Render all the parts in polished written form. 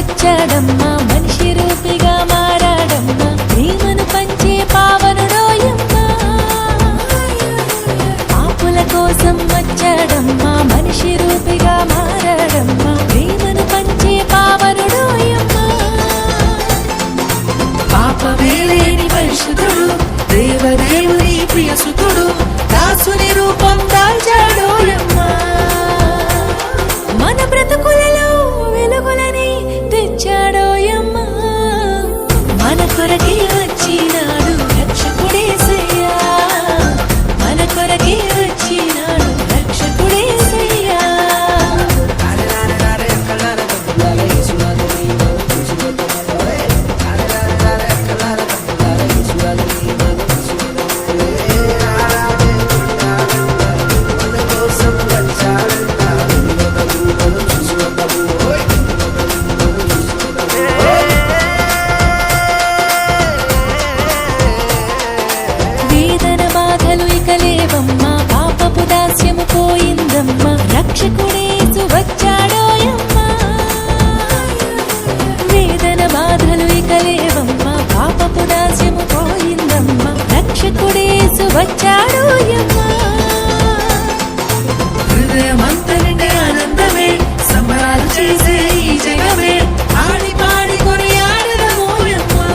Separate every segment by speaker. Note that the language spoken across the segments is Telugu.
Speaker 1: వచ్చాడమ్మా మనిషి రూపిగా మారాడమ్మా ప్రేమను పంచే పావనుడోయమ్మా పాపుల కోసం వచ్చాడమ్మా మనిషి రూపిగా మారాడమ్మా ప్రేమను పంచే పావనుడోయమ్మా
Speaker 2: పాపమే లేని పరిశుద్ధుడు దేవదేవుని ప్రియసుతుడు దాసుని రూపం దాల్చాడోయమ్మా
Speaker 1: మన బ్రతుకులలో వెలుగులని తెచ్చాడోయమ్మా మన కొరకే వచ్చినాడు రక్షకుడేసయ్యా మన కొరకే వచ్చినాడు రక్షకుడేసయ్యా వేదన బాధలు ఇక లేవమ్మా పాపపు దాస్యము పోయిందమ్మా రక్షకుడేసు వచ్చాడోయమ్మా వేదన బాధలు ఇక లేవమ్మా పాపపు దాస్యము పోయిందమ్మా రక్షకుడేసు వచ్చాడోయమ్మా
Speaker 2: హృదయమంతా నిండే ఆనందమే సంబరాలు చేసే ఈ జగమే ఆడి పాడి కొనియాడదమోయమ్మా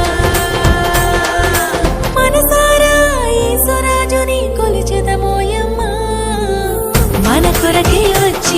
Speaker 1: మనసారా యేసురాజుని కొలిచెదమోయమ్మా మన కొరకే వచ్చి